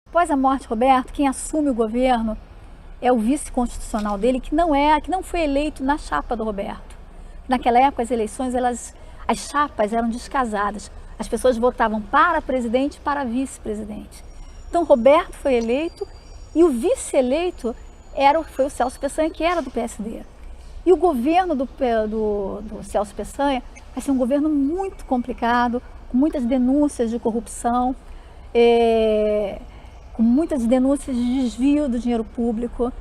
Após a morte de Roberto, quem assume o governo é o vice constitucional dele, que não foi eleito na chapa do Roberto. Naquela época, as eleições, as chapas eram descasadas. As pessoas votavam para presidente e para vice-presidente. Então, Roberto foi eleito e o vice-eleito foi o Celso Peçanha, que era do PSD. E o governo do Celso Peçanha vai ser um governo muito complicado, com muitas denúncias de corrupção, com muitas denúncias de desvio do dinheiro público,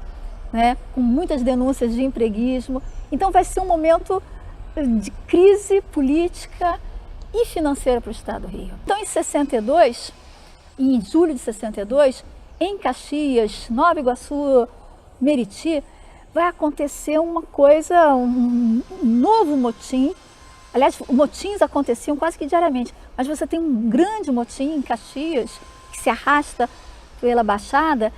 né? Com muitas denúncias de empreguismo. Então vai ser um momento de crise política e financeira para o Estado do Rio. Então em julho de 62, em Caxias, Nova Iguaçu, Meriti, vai acontecer uma coisa, um novo motim. Aliás, motins aconteciam quase que diariamente, mas você tem um grande motim em Caxias, que se arrasta pela Baixada,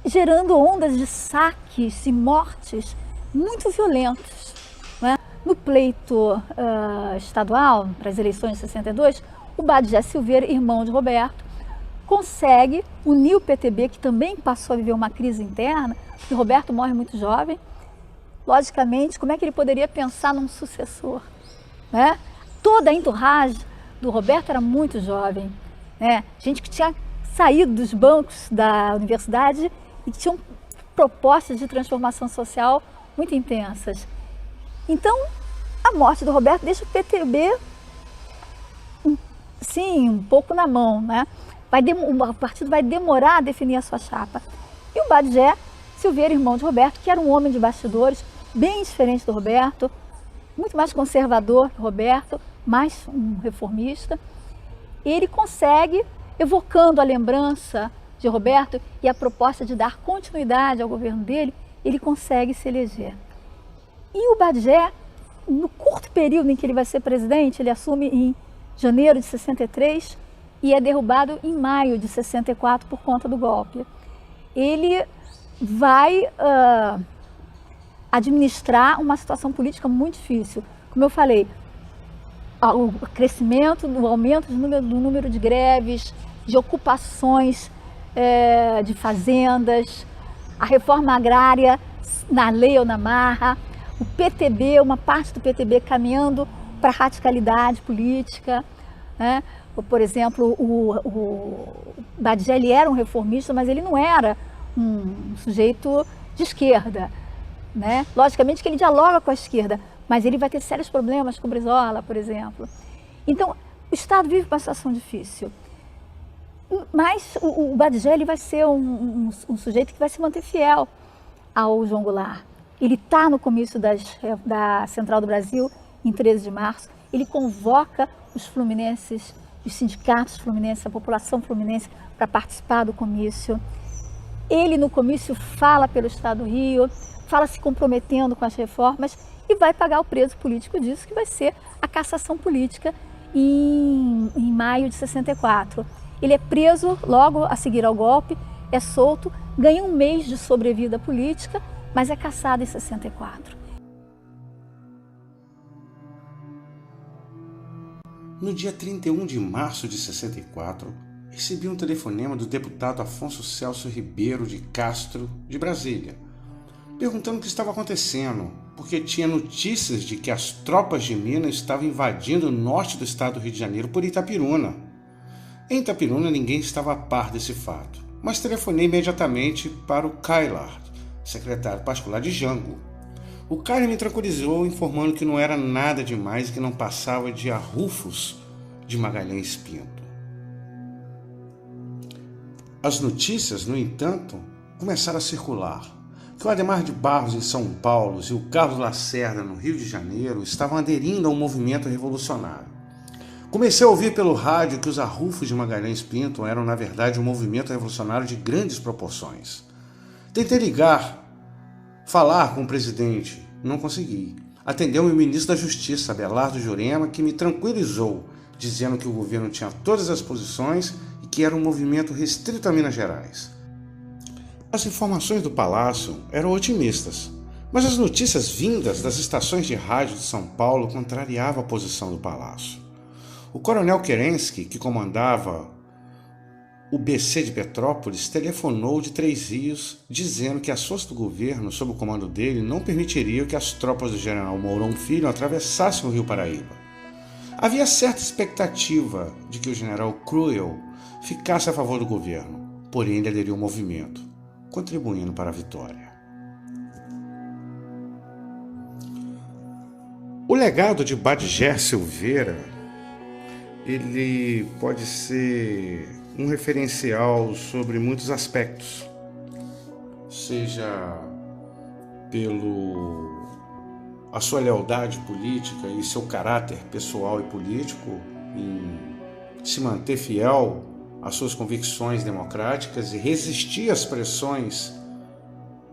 gerando ondas de saques e mortes muito violentas, né? No pleito estadual, para as eleições de 62, o Badgé Silveira, irmão de Roberto, consegue unir o PTB, que também passou a viver uma crise interna, porque Roberto morre muito jovem. Logicamente, como é que ele poderia pensar num sucessor, né? Toda a entourage do Roberto era muito jovem, né? Gente que tinha saído dos bancos da universidade e que tinham propostas de transformação social muito intensas. Então, a morte do Roberto deixa o PTB, sim, um pouco na mão, né? O partido vai demorar a definir a sua chapa. E o Badgé Silveira, irmão de Roberto, que era um homem de bastidores, bem diferente do Roberto, muito mais conservador que o Roberto, mais um reformista, ele consegue, evocando a lembrança de Roberto e a proposta de dar continuidade ao governo dele, ele consegue se eleger. E o Badgé, no curto período em que ele vai ser presidente, ele assume em janeiro de 63 e é derrubado em maio de 64 por conta do golpe. Ele vai administrar uma situação política muito difícil. Como eu falei, o crescimento, o aumento do número de greves, de ocupações de fazendas, a reforma agrária na lei ou na marra, o PTB, uma parte do PTB caminhando para a radicalidade política, né? Por exemplo, o Badgé, ele era um reformista, mas ele não era um sujeito de esquerda, né? Logicamente que ele dialoga com a esquerda, mas ele vai ter sérios problemas com Brizola, por exemplo. Então, o Estado vive uma situação difícil. Mas o Badgé, ele vai ser um sujeito que vai se manter fiel ao João Goulart. Ele está no comício da Central do Brasil, em 13 de março. Ele convoca os fluminenses, os sindicatos fluminenses, a população fluminense para participar do comício. Ele, no comício, fala pelo Estado do Rio, fala se comprometendo com as reformas e vai pagar o preço político disso, que vai ser a cassação política em maio de 64. Ele é preso logo a seguir ao golpe, é solto, ganha um mês de sobrevida política, mas é cassado em 64. No dia 31 de março de 64, recebi um telefonema do deputado Afonso Celso Ribeiro de Castro, de Brasília, perguntando o que estava acontecendo, porque tinha notícias de que as tropas de Minas estavam invadindo o norte do estado do Rio de Janeiro por Itapiruna. Em Itapiruna ninguém estava a par desse fato, mas telefonei imediatamente para o Kailard, secretário particular de Jango. O cara me tranquilizou, informando que não era nada demais e que não passava de arrufos de Magalhães Pinto. As notícias, no entanto, começaram a circular, que o Adhemar de Barros em São Paulo e o Carlos Lacerda no Rio de Janeiro estavam aderindo a um movimento revolucionário. Comecei a ouvir pelo rádio que os arrufos de Magalhães Pinto eram, na verdade, um movimento revolucionário de grandes proporções. Tentei ligar, falar com o presidente, não consegui. Atendeu-me o ministro da Justiça, Abelardo Jurema, que me tranquilizou, dizendo que o governo tinha todas as posições e que era um movimento restrito a Minas Gerais. As informações do Palácio eram otimistas, mas as notícias vindas das estações de rádio de São Paulo contrariavam a posição do Palácio. O coronel Kerensky, que comandava o BC de Petrópolis telefonou de Três Rios dizendo que as forças do governo, sob o comando dele, não permitiriam que as tropas do general Mourão Filho atravessassem o Rio Paraíba. Havia certa expectativa de que o general Cruel ficasse a favor do governo, porém ele aderiu ao movimento, contribuindo para a vitória. O legado de Badger Silveira, ele pode ser um referencial sobre muitos aspectos, seja pelo a sua lealdade política e seu caráter pessoal e político em se manter fiel às suas convicções democráticas e resistir às pressões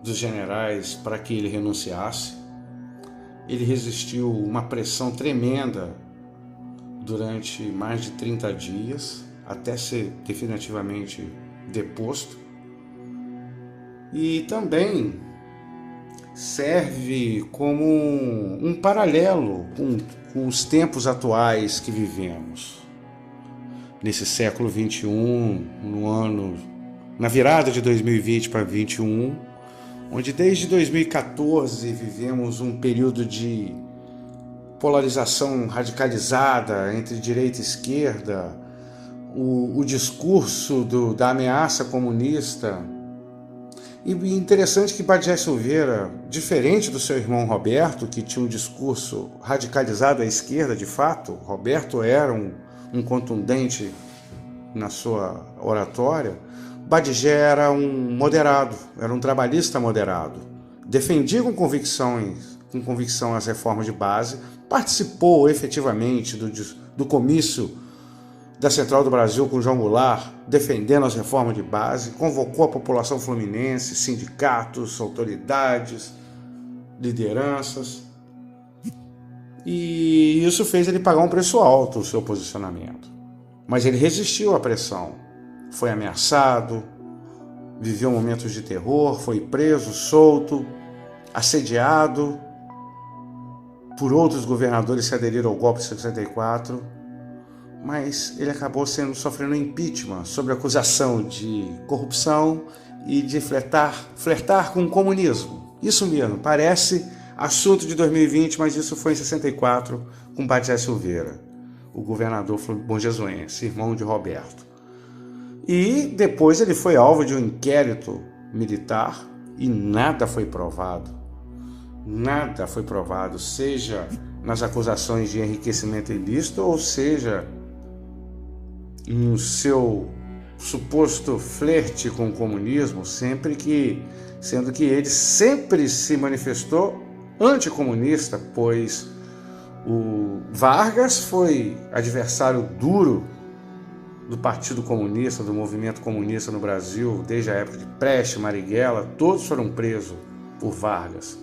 dos generais para que ele renunciasse. Ele resistiu uma pressão tremenda durante mais de 30 dias, até ser definitivamente deposto. E também serve como um paralelo com os tempos atuais que vivemos. Nesse século XXI, na virada de 2020 para 2021, onde desde 2014 vivemos um período de polarização radicalizada entre direita e esquerda, o discurso da ameaça comunista. E interessante que Badger Silveira, diferente do seu irmão Roberto, que tinha um discurso radicalizado à esquerda de fato, Roberto era um contundente na sua oratória, Badger era um moderado, era um trabalhista moderado, defendia com convicção as reformas de base, participou efetivamente do comício da Central do Brasil com João Goulart, defendendo as reformas de base, convocou a população fluminense, sindicatos, autoridades, lideranças, e isso fez ele pagar um preço alto o seu posicionamento. Mas ele resistiu à pressão, foi ameaçado, viveu momentos de terror, foi preso, solto, assediado por outros governadores que aderiram ao golpe de 64, mas ele acabou sofrendo impeachment sob acusação de corrupção e de flertar com o comunismo. Isso mesmo, parece assunto de 2020, mas isso foi em 64 com Badger Silveira, o governador bonjesuense, irmão de Roberto. E depois ele foi alvo de um inquérito militar e nada foi provado. Nada foi provado, seja nas acusações de enriquecimento ilícito, ou seja no seu suposto flerte com o comunismo, sendo que ele sempre se manifestou anticomunista, pois o Vargas foi adversário duro do Partido Comunista, do movimento comunista no Brasil, desde a época de Prestes, Marighella, todos foram presos por Vargas.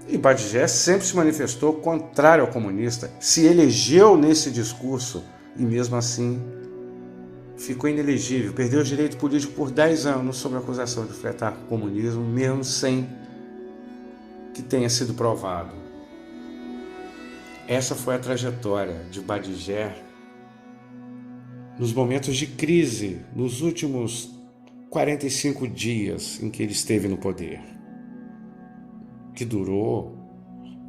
E Badger sempre se manifestou contrário ao comunista, se elegeu nesse discurso e mesmo assim ficou inelegível, perdeu o direito político por 10 anos sob a acusação de flertar com o comunismo, mesmo sem que tenha sido provado. Essa foi a trajetória de Badger nos momentos de crise, nos últimos 45 dias em que ele esteve no poder, que durou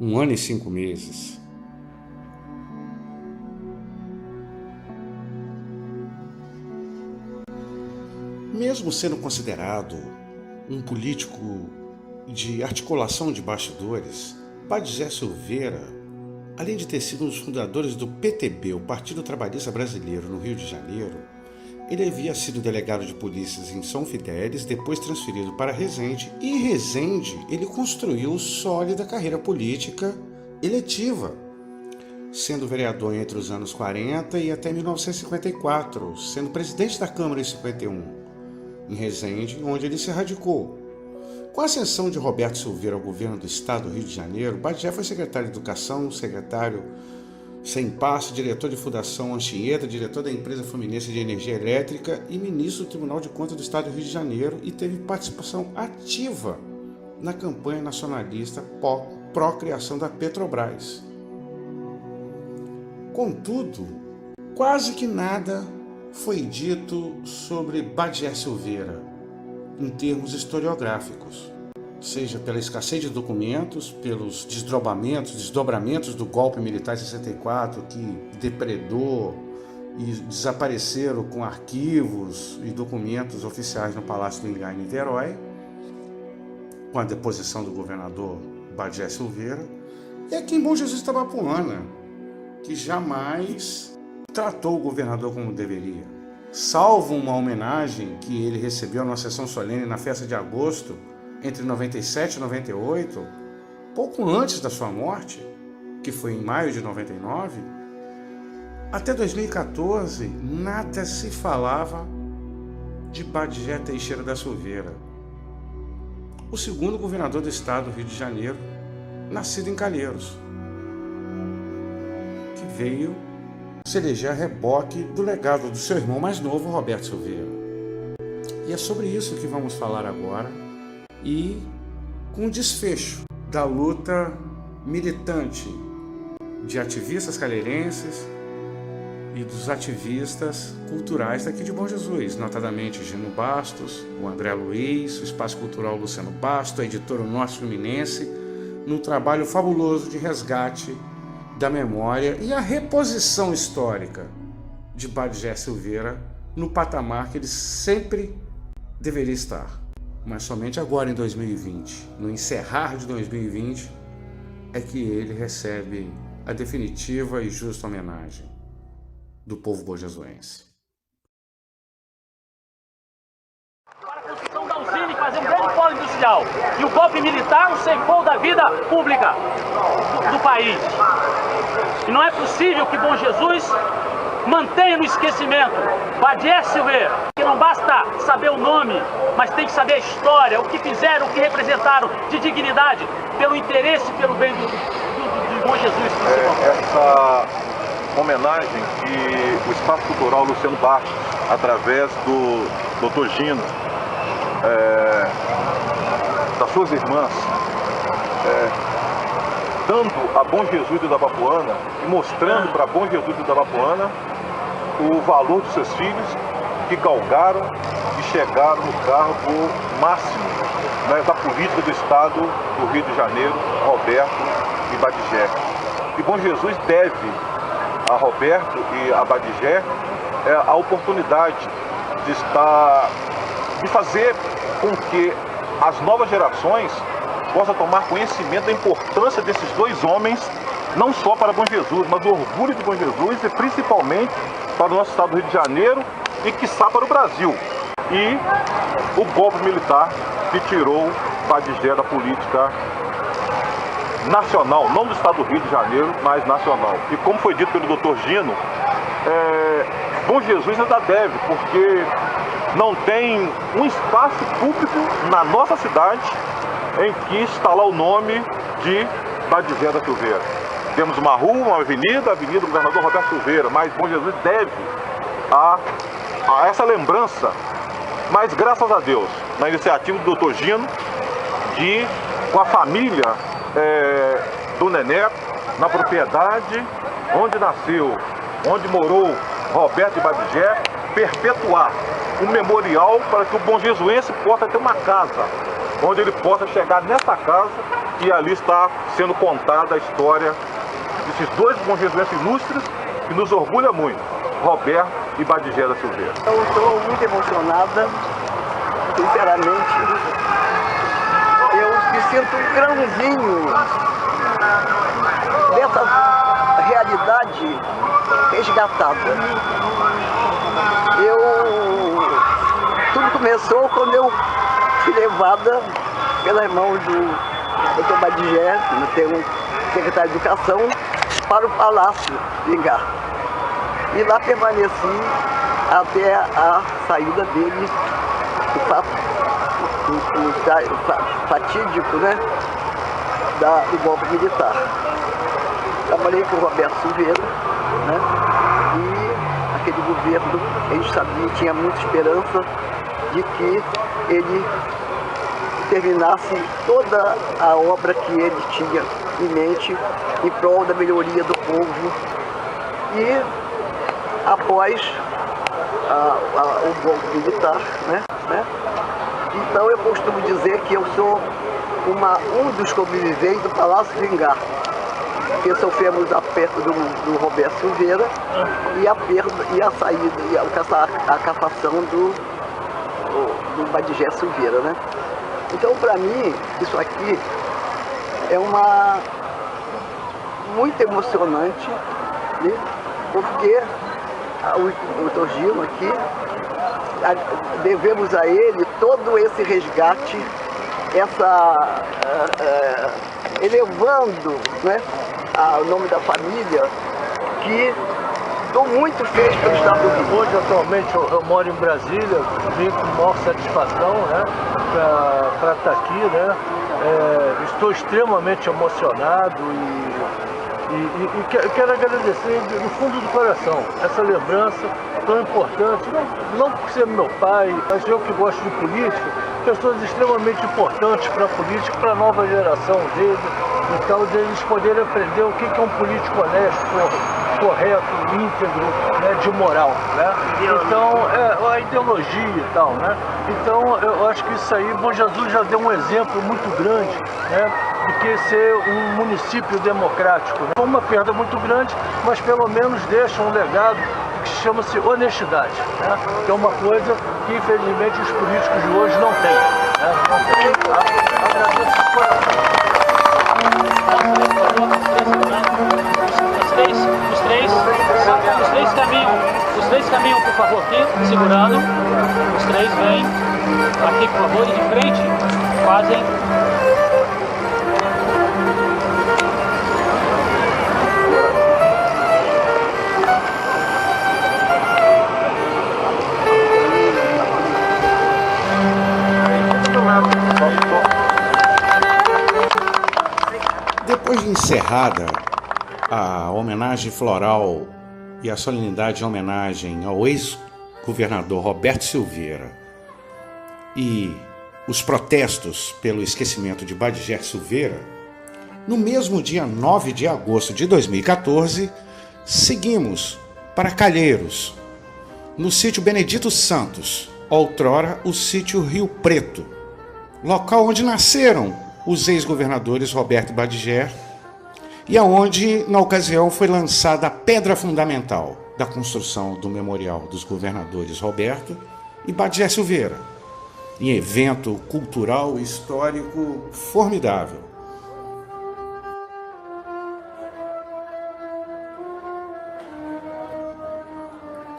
1 ano e 5 meses. Mesmo sendo considerado um político de articulação de bastidores, Badger Silveira, além de ter sido um dos fundadores do PTB, o Partido Trabalhista Brasileiro, no Rio de Janeiro, ele havia sido delegado de polícia em São Fidélis, depois transferido para Resende, e em Resende ele construiu sólida carreira política eletiva, sendo vereador entre os anos 40 e até 1954, sendo presidente da Câmara em 51, em Resende, onde ele se radicou. Com a ascensão de Roberto Silveira ao governo do estado do Rio de Janeiro, Badger foi secretário de Educação, secretário sem passo, diretor de Fundação Anchieta, diretor da empresa Fluminense de Energia Elétrica e ministro do Tribunal de Contas do estado do Rio de Janeiro, e teve participação ativa na campanha nacionalista pró-criação da Petrobras. Contudo, quase que nada foi dito sobre Badié Silveira, em termos historiográficos, seja pela escassez de documentos, pelos desdobramentos do golpe militar em 64, que depredou e desapareceram com arquivos e documentos oficiais no Palácio do Ingá, em Niterói, com a deposição do governador Badié Silveira, e aqui em Bom Jesus Itabapoana, que jamais tratou o governador como deveria. Salvo uma homenagem que ele recebeu numa sessão solene na festa de agosto, entre 97 e 98, pouco antes da sua morte, que foi em maio de 99, até 2014, nada se falava de Badié Teixeira da Silveira, o segundo governador do estado do Rio de Janeiro, nascido em Calheiros, que veio se eleger a reboque do legado do seu irmão mais novo, Roberto Silveira. E é sobre isso que vamos falar agora, e com o desfecho da luta militante de ativistas calheirenses e dos ativistas culturais daqui de Bom Jesus, notadamente Gino Bastos, o André Luiz, o Espaço Cultural Luciano Bastos, a editora Norte Fluminense, num trabalho fabuloso de resgate da memória e a reposição histórica de Badié Silveira no patamar que ele sempre deveria estar. Mas somente agora em 2020, no encerrar de 2020, é que ele recebe a definitiva e justa homenagem do povo bojesuense. Para a construção da usina e fazer um grande polo industrial. E o golpe militar o ceifou da vida pública do país. E não é possível que Bom Jesus mantenha no esquecimento Badié Silveira, que não basta saber o nome, mas tem que saber a história, o que fizeram, o que representaram de dignidade, pelo interesse e pelo bem de Bom Jesus. Essa homenagem que o Espaço Cultural Luciano Bastos, através do Dr. Gino, das suas irmãs, dando a Bom Jesus de Itabapoana e mostrando para Bom Jesus de Itabapoana o valor dos seus filhos que galgaram e chegaram no cargo máximo, né, da política do Estado do Rio de Janeiro, Roberto e Badié. E Bom Jesus deve a Roberto e a Badié a oportunidade de fazer com que as novas gerações possam tomar conhecimento da importância desses dois homens, não só para Bom Jesus, mas do orgulho de Bom Jesus e principalmente para o nosso estado do Rio de Janeiro e, quiçá, para o Brasil. E o golpe militar que tirou Badié da política nacional, não do estado do Rio de Janeiro, mas nacional. E como foi dito pelo Dr. Gino, Bom Jesus ainda deve, porque não tem um espaço público na nossa cidade em que está lá o nome de Badié da Silveira. Temos uma rua, uma avenida, a Avenida do Governador Roberto Silveira, mas Bom Jesus deve a essa lembrança. Mas graças a Deus, na iniciativa do Dr. Gino, com a família do Nené, na propriedade onde nasceu, onde morou Roberto e Badié, perpetuar um memorial para que o Bom Jesuense possa ter uma casa, onde ele possa chegar nessa casa e ali está sendo contada a história desses dois Bom Jesuenses ilustres que nos orgulha muito, Roberto e Badié da Silveira. Eu estou muito emocionada, sinceramente. Eu me sinto um grãozinho dessa realidade resgatada. Tudo começou quando eu fui levada pelas mãos do Dr. Badié, o secretário de Educação, para o Palácio de Ingá. E lá permaneci até a saída dele, o fatídico, né, do golpe militar. Trabalhei com o Roberto Silveira, né, e aquele governo, a gente sabia, tinha muita esperança de que ele terminasse toda a obra que ele tinha em mente em prol da melhoria do povo. E após o golpe militar, né? Então eu costumo dizer que eu sou um dos sobreviventes do Palácio do Ingá, que sofremos a perda do Roberto Silveira e a saída, a cassação do Badijé Silveira, né? Então, para mim, isso aqui é muito emocionante, né? Porque o Torgino aqui, devemos a ele todo esse resgate, elevando, né, o nome da família, que estou muito feliz pelo Estado do Rio. Hoje, atualmente, eu moro em Brasília, vim com maior satisfação, né, para estar aqui, né. Estou extremamente emocionado e quero agradecer do fundo do coração essa lembrança tão importante, não por ser meu pai, mas eu que gosto de política, pessoas extremamente importantes para a política, para a nova geração deles, então deles poderem aprender o que é um político honesto, correto, íntegro, né, de moral, né? Então, a ideologia e tal, né? Então, eu acho que isso aí, Bom Jesus já deu um exemplo muito grande, né, do que ser um município democrático. Né? Foi uma perda muito grande, mas pelo menos deixa um legado que chama-se honestidade, né? Que é uma coisa que, infelizmente, os políticos de hoje não têm. Né? Não têm, tá? Agradeço de coração. Os três caminham, por favor, aqui, segurando. Os três vêm aqui, por favor, e de frente fazem. Depois de encerrada a homenagem floral e a solenidade em homenagem ao ex-governador Roberto Silveira e os protestos pelo esquecimento de Badijé Silveira, no mesmo dia 9 de agosto de 2014, seguimos para Calheiros, no sítio Benedito Santos, outrora o sítio Rio Preto, local onde nasceram os ex-governadores Roberto e Badijé, e aonde, na ocasião, foi lançada a pedra fundamental da construção do Memorial dos Governadores Roberto e Badijé Silveira, em evento cultural e histórico formidável.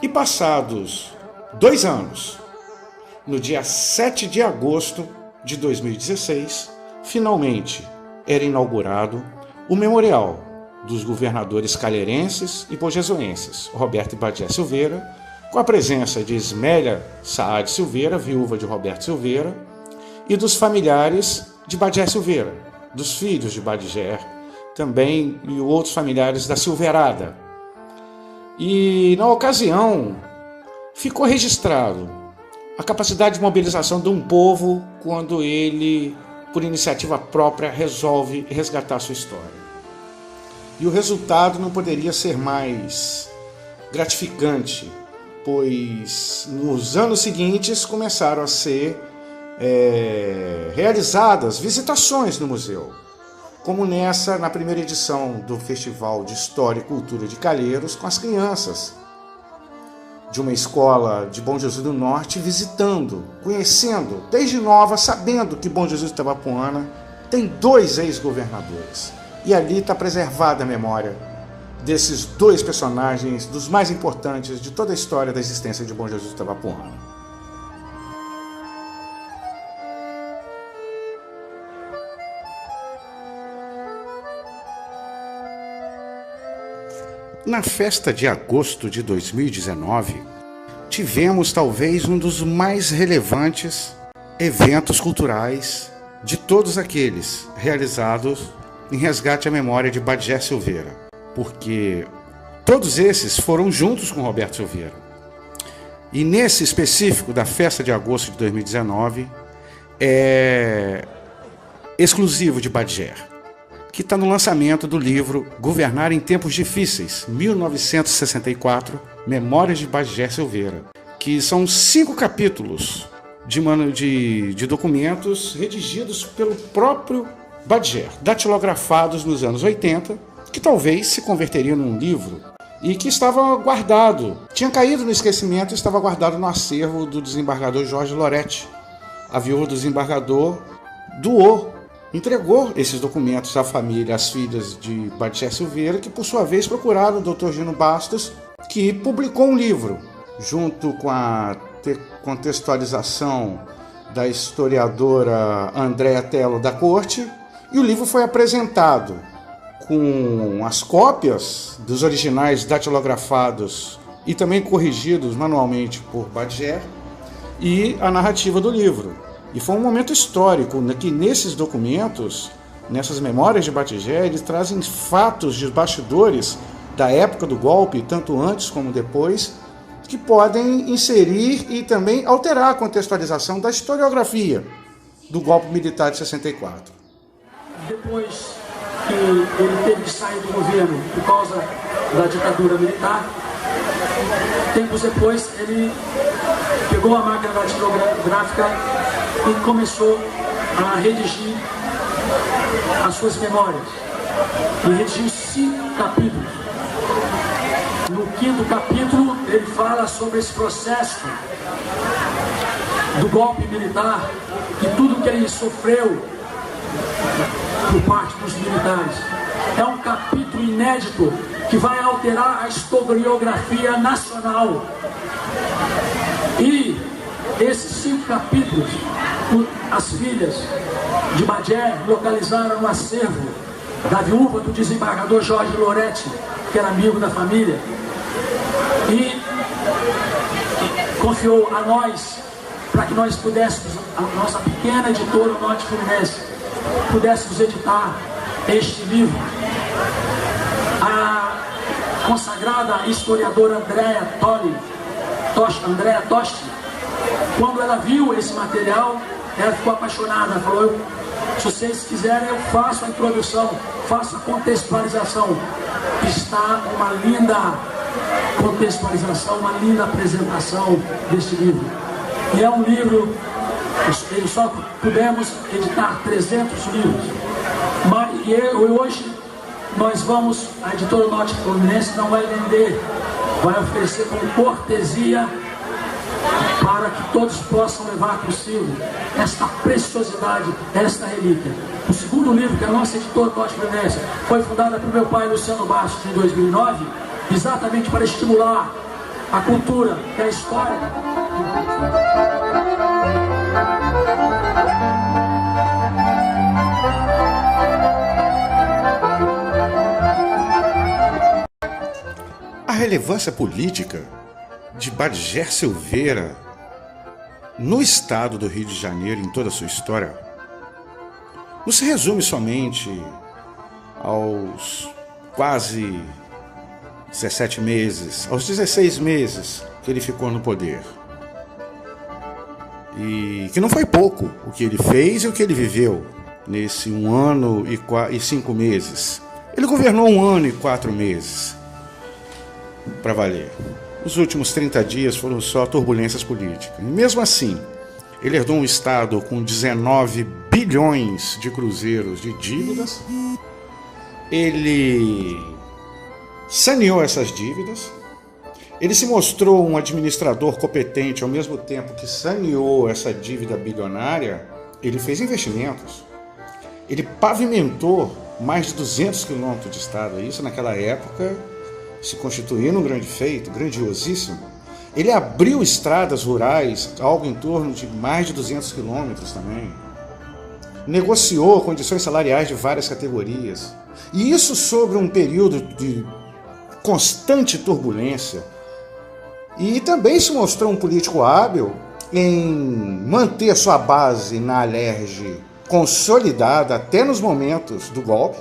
E passados 2 anos, no dia 7 de agosto de 2016, finalmente era inaugurado o Memorial dos Governadores Calheirenses e Pojesuenses, Roberto e Badijé Silveira, com a presença de Ismélia Saad Silveira, viúva de Roberto Silveira, e dos familiares de Badijé Silveira, dos filhos de Badijé, também e outros familiares da Silveirada. E, na ocasião, ficou registrado a capacidade de mobilização de um povo quando ele, por iniciativa própria, resolve resgatar sua história. E o resultado não poderia ser mais gratificante, pois nos anos seguintes começaram a ser realizadas visitações no museu, como na primeira edição do Festival de História e Cultura de Calheiros, com as crianças de uma escola de Bom Jesus do Norte, visitando, conhecendo, desde nova, sabendo que Bom Jesus de Itabapoana tem 2 ex-governadores. E ali está preservada a memória desses 2 personagens, dos mais importantes de toda a história da existência de Bom Jesus de Itabapoana. Na festa de agosto de 2019, tivemos talvez um dos mais relevantes eventos culturais de todos aqueles realizados em resgate à memória de Badijé Silveira, porque todos esses foram juntos com Roberto Silveira. E nesse específico da festa de agosto de 2019, é exclusivo de Badijé, que está no lançamento do livro Governar em Tempos Difíceis, 1964, Memórias de Badijé Silveira, que são 5 capítulos de documentos redigidos pelo próprio Badger, datilografados nos anos 80, que talvez se converteria num livro e que estava guardado, tinha caído no esquecimento e estava guardado no acervo do desembargador Jorge Loretti. A viúva do desembargador entregou esses documentos à família, às filhas de Badger Silveira, que por sua vez procuraram o Dr. Gino Bastos, que publicou um livro, junto com a contextualização da historiadora Andréa Tello da Corte, e o livro foi apresentado com as cópias dos originais datilografados e também corrigidos manualmente por Badger e a narrativa do livro. E foi um momento histórico que nesses documentos, nessas memórias de Badger, eles trazem fatos de bastidores da época do golpe, tanto antes como depois, que podem inserir e também alterar a contextualização da historiografia do golpe militar de 64. Depois que ele teve que sair do governo por causa da ditadura militar, tempos depois ele pegou a máquina datilográfica e começou a redigir as suas memórias. E redigiu 5 capítulos. No 5º capítulo, ele fala sobre esse processo do golpe militar e tudo que ele sofreu por parte dos militares. É um capítulo inédito que vai alterar a historiografia nacional. E esses 5 capítulos, as filhas de Badger localizaram no acervo da viúva do desembargador Jorge Loretti, que era amigo da família, e confiou a nós para que nós pudéssemos, a nossa pequena editora Norte Fluminense, pudéssemos editar este livro. A consagrada historiadora Andréa Tosti, quando ela viu esse material, ela ficou apaixonada. Ela falou: se vocês quiserem, eu faço a introdução, faço a contextualização. Está uma linda contextualização, uma linda apresentação deste livro. E é um livro, só pudemos editar 300 livros. E hoje nós vamos, a editora Norte Fluminense não vai vender, vai oferecer como cortesia para que todos possam levar consigo esta preciosidade, esta relíquia. O segundo livro, que é a nossa editora Norte Fluminense, foi fundada por meu pai Luciano Bastos em 2009, exatamente para estimular a cultura e a história. A relevância política de Badger Silveira no estado do Rio de Janeiro, em toda a sua história, não se resume somente aos quase 17 meses, aos 16 meses que ele ficou no poder. E que não foi pouco o que ele fez e o que ele viveu nesse 1 ano e 5 meses. Ele governou 1 ano e 4 meses, para valer. Os últimos 30 dias foram só turbulências políticas. E mesmo assim, ele herdou um estado com 19 bilhões de cruzeiros de dívidas. Ele saneou essas dívidas. Ele se mostrou um administrador competente ao mesmo tempo que saneou essa dívida bilionária. Ele fez investimentos. Ele pavimentou mais de 200 quilômetros de estrada. Isso naquela época se constituiu num grande feito, grandiosíssimo. Ele abriu estradas rurais, algo em torno de mais de 200 quilômetros também. Negociou condições salariais de várias categorias. E isso sobre um período de constante turbulência. E também se mostrou um político hábil em manter sua base na Alerj consolidada até nos momentos do golpe,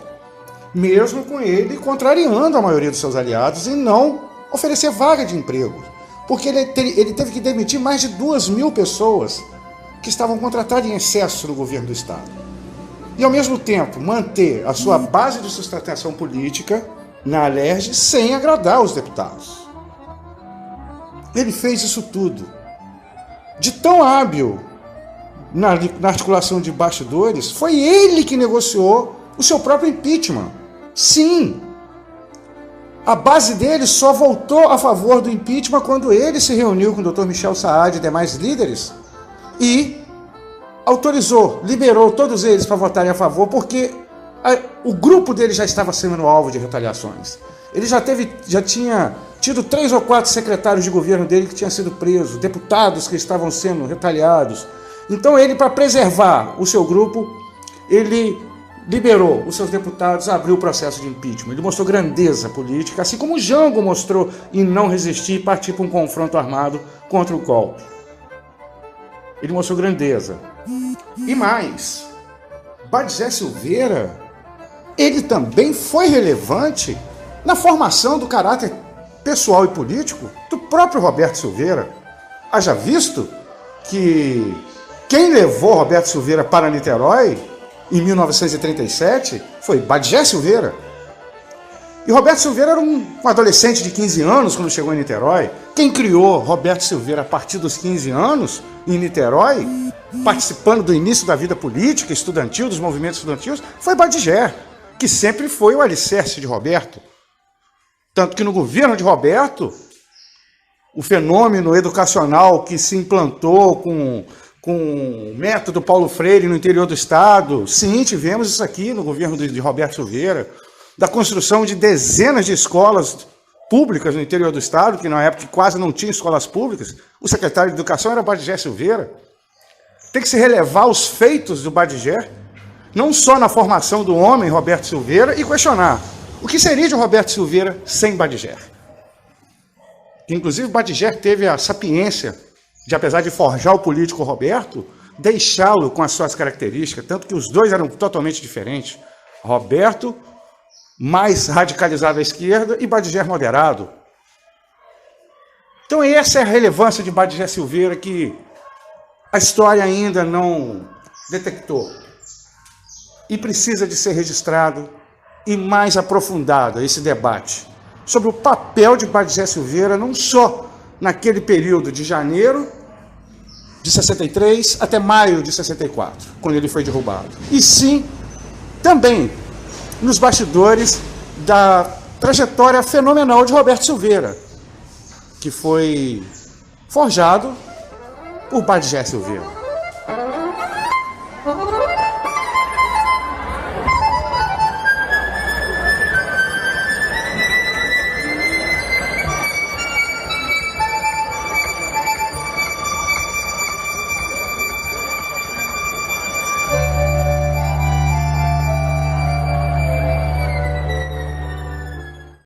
mesmo com ele contrariando a maioria dos seus aliados e não oferecer vaga de emprego, porque ele teve que demitir mais de 2.000 pessoas que estavam contratadas em excesso no governo do Estado. E, ao mesmo tempo, manter a sua base de sustentação política na Alerj sem agradar os deputados. ele fez isso tudo. De tão hábil na articulação de bastidores, foi ele que negociou o seu próprio impeachment. Sim, a base dele só voltou a favor do impeachment quando ele se reuniu com o Dr. Michel Saad e demais líderes e autorizou, liberou todos eles para votarem a favor, porque o grupo dele já estava sendo alvo de retaliações. Ele já tinha tido 3 ou 4 secretários de governo dele que tinham sido presos, deputados que estavam sendo retaliados. Então ele, para preservar o seu grupo, ele liberou os seus deputados, abriu o processo de impeachment. Ele mostrou grandeza política, assim como o Jango mostrou em não resistir e partir para um confronto armado contra o golpe. Ele mostrou grandeza. E mais, Badisé Silveira, ele também foi relevante na formação do caráter pessoal e político do próprio Roberto Silveira. Haja visto que quem levou Roberto Silveira para Niterói em 1937 foi Badisé Silveira. E Roberto Silveira era um adolescente de 15 anos quando chegou em Niterói. Quem criou Roberto Silveira a partir dos 15 anos em Niterói, participando do início da vida política, estudantil, dos movimentos estudantis, foi Badisé, que sempre foi o alicerce de Roberto. Tanto que no governo de Roberto, o fenômeno educacional que se implantou com o método Paulo Freire no interior do estado, sim, tivemos isso aqui no governo de Roberto Silveira, da construção de dezenas de escolas públicas no interior do estado, que na época quase não tinha escolas públicas. O secretário de Educação era Badisé Silveira. Tem que se relevar os feitos do Badisé, não só na formação do homem Roberto Silveira, e questionar o que seria de Roberto Silveira sem Badisé. Inclusive, Badisé teve a sapiência de, apesar de forjar o político Roberto, deixá-lo com as suas características, tanto que os dois eram totalmente diferentes. Roberto, mais radicalizado à esquerda, e Badisé moderado. Então essa é a relevância de Badisé Silveira que a história ainda não detectou. E precisa de ser registrado e mais aprofundado esse debate sobre o papel de Badisé Silveira, não só naquele período de janeiro de 63 até maio de 64, quando ele foi derrubado. E sim, também nos bastidores da trajetória fenomenal de Roberto Silveira, que foi forjado por Badisé Silveira.